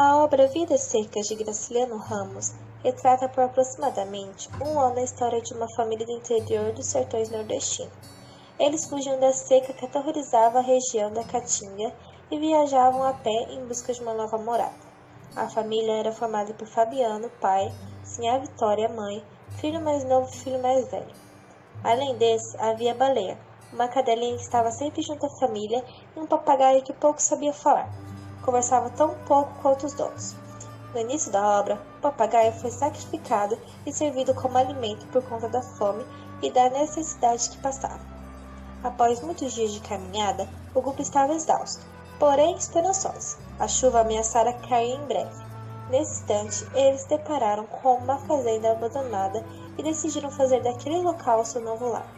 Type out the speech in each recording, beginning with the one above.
A obra Vidas Secas de Graciliano Ramos retrata por aproximadamente um ano a história de uma família do interior dos sertões nordestinos. Eles fugiam da seca que aterrorizava a região da Caatinga e viajavam a pé em busca de uma nova morada. A família era formada por Fabiano, pai, Sinhá Vitória, mãe, filho mais novo e filho mais velho. Além desse, havia Baleia, uma cadelinha que estava sempre junto à família e um papagaio que pouco sabia falar. Conversava tão pouco quanto os donos. No início da obra, o papagaio foi sacrificado e servido como alimento por conta da fome e da necessidade que passava. Após muitos dias de caminhada, o grupo estava exausto, porém esperançoso. A chuva ameaçara cair em breve. Nesse instante, eles se depararam com uma fazenda abandonada e decidiram fazer daquele local seu novo lar.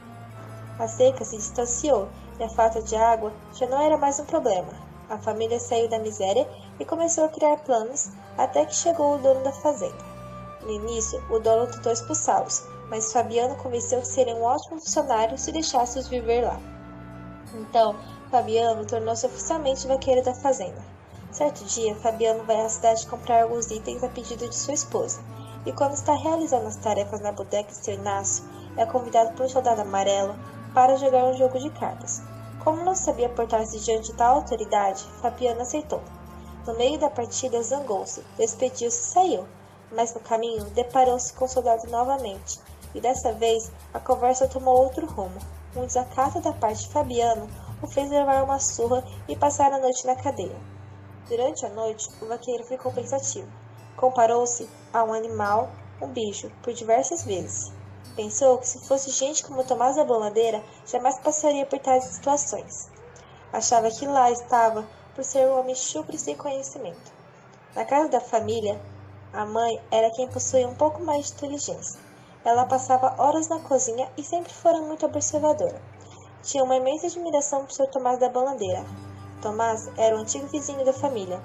A seca se distanciou e a falta de água já não era mais um problema. A família saiu da miséria e começou a criar planos até que chegou o dono da fazenda. No início, o dono tentou expulsá-los, mas Fabiano convenceu que seria um ótimo funcionário se deixasse-os viver lá. Então, Fabiano tornou-se oficialmente vaqueiro da fazenda. Certo dia, Fabiano vai à cidade comprar alguns itens a pedido de sua esposa, e quando está realizando as tarefas na bodega de seu Inácio, é convidado por um soldado amarelo para jogar um jogo de cartas. Como não sabia portar-se diante de tal autoridade, Fabiano aceitou. No meio da partida, zangou-se, despediu-se e saiu, mas no caminho deparou-se com o soldado novamente, e dessa vez a conversa tomou outro rumo. Um desacato da parte de Fabiano o fez levar uma surra e passar a noite na cadeia. Durante a noite, o vaqueiro ficou pensativo. Comparou-se a um animal, um bicho, por diversas vezes. Pensou que se fosse gente como Tomás da Boladeira, jamais passaria por tais situações. Achava que lá estava por ser um homem chucro e sem conhecimento. Na casa da família, a mãe era quem possuía um pouco mais de inteligência. Ela passava horas na cozinha e sempre fora muito observadora. Tinha uma imensa admiração por Sr. Tomás da Boladeira. Tomás era o antigo vizinho da família.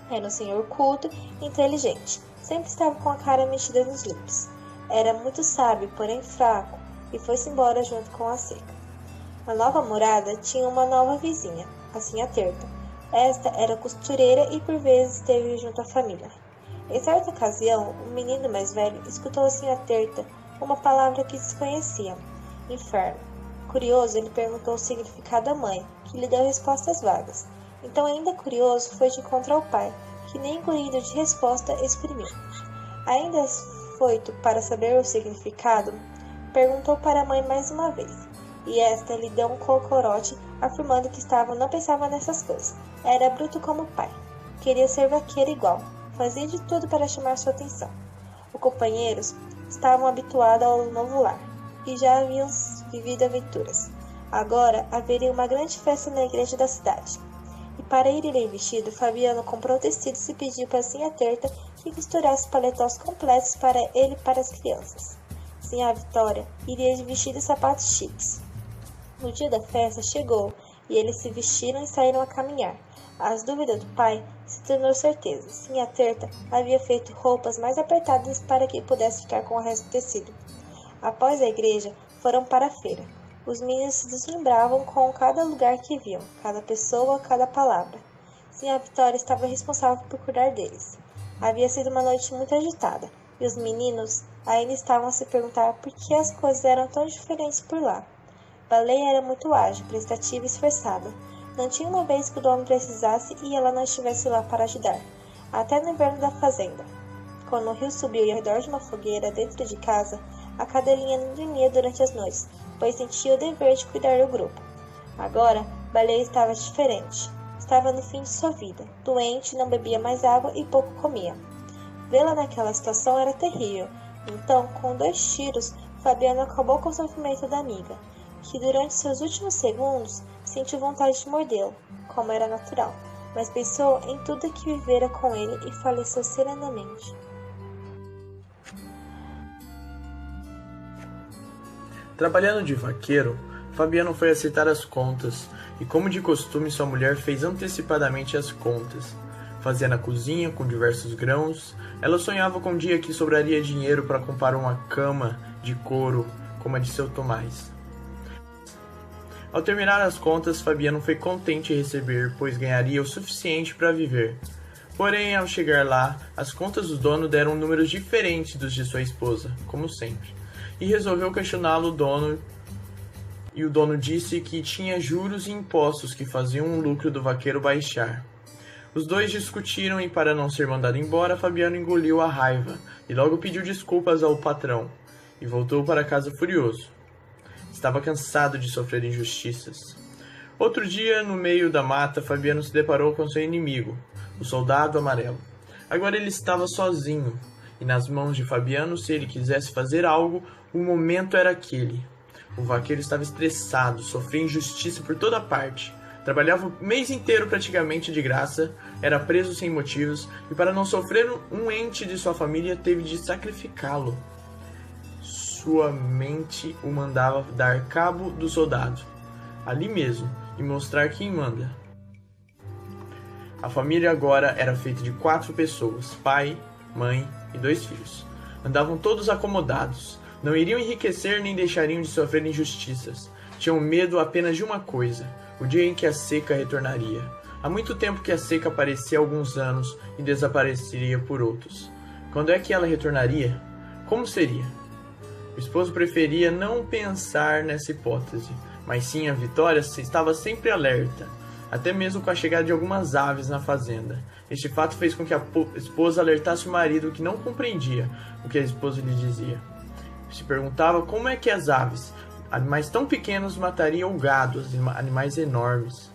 Era um senhor culto e inteligente. Sempre estava com a cara mexida nos limpos. Era muito sábio, porém fraco, e foi-se embora junto com a seca. A nova morada tinha uma nova vizinha, a Sinhá Terta. Esta era costureira e por vezes esteve junto à família. Em certa ocasião, o menino mais velho escutou a Sinhá Terta uma palavra que desconhecia: inferno. Curioso, ele perguntou o significado à mãe, que lhe deu respostas vagas. Então, ainda curioso, foi de encontro ao pai, que nem engolido de resposta exprimiu. Ainda foito para saber o significado, perguntou para a mãe mais uma vez, e esta lhe deu um cocorote, afirmando que não pensava nessas coisas. Era bruto como o pai. Queria ser vaqueiro igual. Fazia de tudo para chamar sua atenção. Os companheiros estavam habituados ao novo lar, e já haviam vivido aventuras. Agora haveria uma grande festa na igreja da cidade. E para ir bem vestido, Fabiano comprou tecidos e pediu para Sinhá Terta que costurasse paletós completos para ele e para as crianças. Sinhá Vitória iria de vestido e sapatos chiques. No dia da festa chegou, e eles se vestiram e saíram a caminhar. As dúvidas do pai se tornou certeza. Sinhá Terta havia feito roupas mais apertadas para que pudesse ficar com o resto do tecido. Após a igreja, foram para a feira. Os meninos se deslumbravam com cada lugar que viam, cada pessoa, cada palavra. Sinhá Vitória estava responsável por cuidar deles. Havia sido uma noite muito agitada, e os meninos ainda estavam a se perguntar por que as coisas eram tão diferentes por lá. Baleia era muito ágil, prestativa e esforçada. Não tinha uma vez que o dono precisasse e ela não estivesse lá para ajudar, até no inverno da fazenda. Quando o rio subiu ao redor de uma fogueira dentro de casa, a cadelinha não dormia durante as noites, pois sentia o dever de cuidar do grupo. Agora, Baleia estava diferente. Estava no fim de sua vida, doente, não bebia mais água e pouco comia. Vê-la naquela situação era terrível. Então, com 2 tiros, Fabiano acabou com o sofrimento da amiga, que durante seus últimos segundos sentiu vontade de mordê-lo, como era natural, mas pensou em tudo que vivera com ele e faleceu serenamente. Trabalhando de vaqueiro, Fabiano foi acertar as contas, e como de costume sua mulher fez antecipadamente as contas. Fazia na cozinha com diversos grãos, ela sonhava com um dia que sobraria dinheiro para comprar uma cama de couro como a de seu Tomás. Ao terminar as contas, Fabiano foi contente em receber, pois ganharia o suficiente para viver. Porém, ao chegar lá, as contas do dono deram números diferentes dos de sua esposa, como sempre, e resolveu questioná-lo o dono, e o dono disse que tinha juros e impostos que faziam o lucro do vaqueiro baixar. Os dois discutiram e, para não ser mandado embora, Fabiano engoliu a raiva e logo pediu desculpas ao patrão, e voltou para casa furioso. Estava cansado de sofrer injustiças. Outro dia, no meio da mata, Fabiano se deparou com seu inimigo, o soldado amarelo. Agora ele estava sozinho, e nas mãos de Fabiano, se ele quisesse fazer algo, o momento era aquele. O vaqueiro estava estressado, sofria injustiça por toda parte. Trabalhava o mês inteiro praticamente de graça, era preso sem motivos, e para não sofrer um ente de sua família, teve de sacrificá-lo. Sua mente o mandava dar cabo do soldado, ali mesmo, e mostrar quem manda. A família agora era feita de 4 pessoas, pai, mãe e 2 filhos. Andavam todos acomodados, não iriam enriquecer nem deixariam de sofrer injustiças. Tinham medo apenas de uma coisa, o dia em que a seca retornaria. Há muito tempo que a seca aparecia há alguns anos e desapareceria por outros. Quando é que ela retornaria? Como seria? O esposo preferia não pensar nessa hipótese, mas sim a Vitória estava sempre alerta, até mesmo com a chegada de algumas aves na fazenda. Este fato fez com que a esposa alertasse o marido, que não compreendia o que a esposa lhe dizia. Se perguntava como é que as aves, animais tão pequenos, matariam o gado, animais enormes.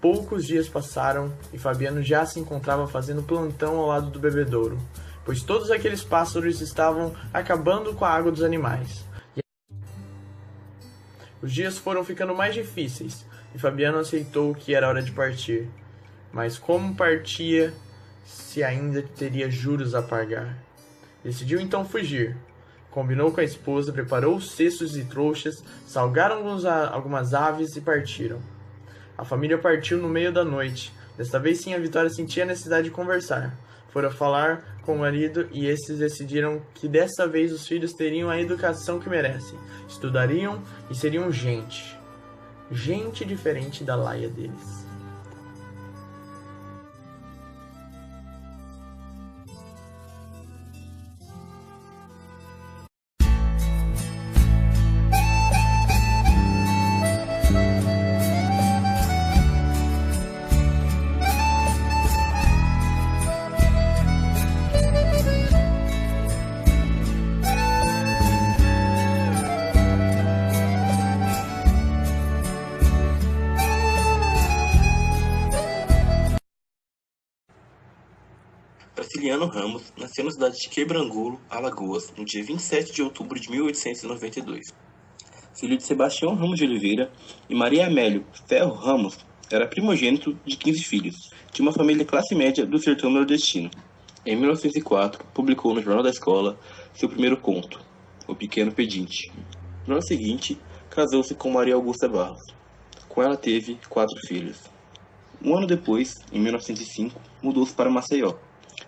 Poucos dias passaram e Fabiano já se encontrava fazendo plantão ao lado do bebedouro, pois todos aqueles pássaros estavam acabando com a água dos animais. Os dias foram ficando mais difíceis e Fabiano aceitou que era hora de partir. Mas como partia se ainda teria juros a pagar? Decidiu então fugir. Combinou com a esposa, preparou os cestos e trouxas, salgaram algumas aves e partiram. A família partiu no meio da noite. Desta vez sim a Vitória sentia a necessidade de conversar. Fora falar com o marido e esses decidiram que dessa vez os filhos teriam a educação que merecem. Estudariam e seriam gente. Gente diferente da laia deles. Graciliano Ramos nasceu na cidade de Quebrangulo, Alagoas, no dia 27 de outubro de 1892. Filho de Sebastião Ramos de Oliveira e Maria Amélio Ferro Ramos, era primogênito de 15 filhos, de uma família classe média do sertão nordestino. Em 1904, publicou no Jornal da Escola seu primeiro conto, O Pequeno Pedinte. No ano seguinte, casou-se com Maria Augusta Barros. Com ela teve 4 filhos. Um ano depois, em 1905, mudou-se para Maceió.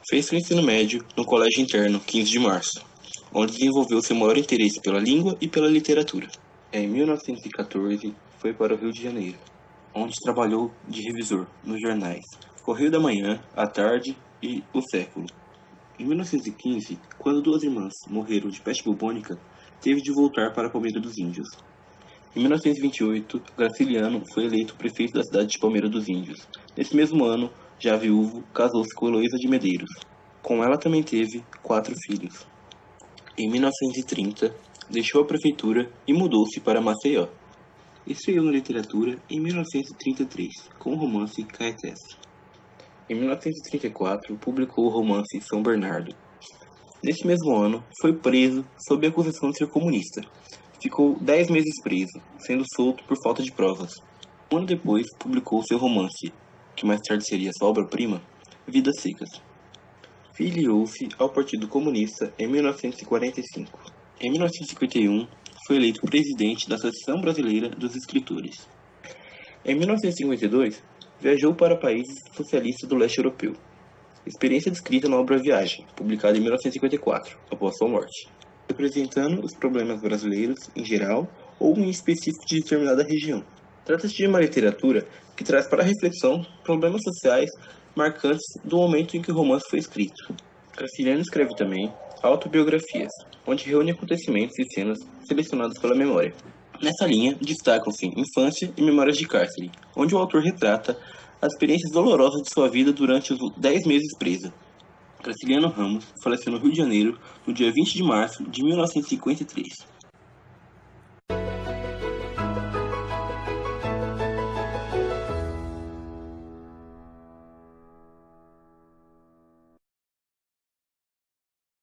Fez seu ensino médio no Colégio Interno 15 de Março, onde desenvolveu seu maior interesse pela língua e pela literatura. Em 1914, foi para o Rio de Janeiro, onde trabalhou de revisor nos jornais Correio da Manhã, A Tarde e O Século. Em 1915, quando 2 irmãs morreram de peste bubônica, teve de voltar para Palmeira dos Índios. Em 1928, Graciliano foi eleito prefeito da cidade de Palmeira dos Índios. Nesse mesmo ano, já viúvo, casou-se com Heloísa de Medeiros. Com ela também teve 4 filhos. Em 1930, deixou a prefeitura e mudou-se para Maceió. Estreou na literatura em 1933, com o romance Caetés. Em 1934, publicou o romance São Bernardo. Nesse mesmo ano, foi preso sob a acusação de ser comunista. Ficou 10 meses preso, sendo solto por falta de provas. Um ano depois, publicou seu romance, que mais tarde seria sua obra-prima, Vidas Secas. Filiou-se ao Partido Comunista em 1945. Em 1951, foi eleito presidente da Associação Brasileira dos Escritores. Em 1952, viajou para países socialistas do leste europeu. Experiência descrita na obra Viagem, publicada em 1954, após sua morte, representando os problemas brasileiros em geral ou em específico de determinada região. Trata-se de uma literatura que traz para a reflexão problemas sociais marcantes do momento em que o romance foi escrito. Graciliano escreve também autobiografias, onde reúne acontecimentos e cenas selecionados pela memória. Nessa linha, destacam-se Infância e Memórias de Cárcere, onde o autor retrata as experiências dolorosas de sua vida durante os 10 meses presa. Graciliano Ramos faleceu no Rio de Janeiro no dia 20 de março de 1953.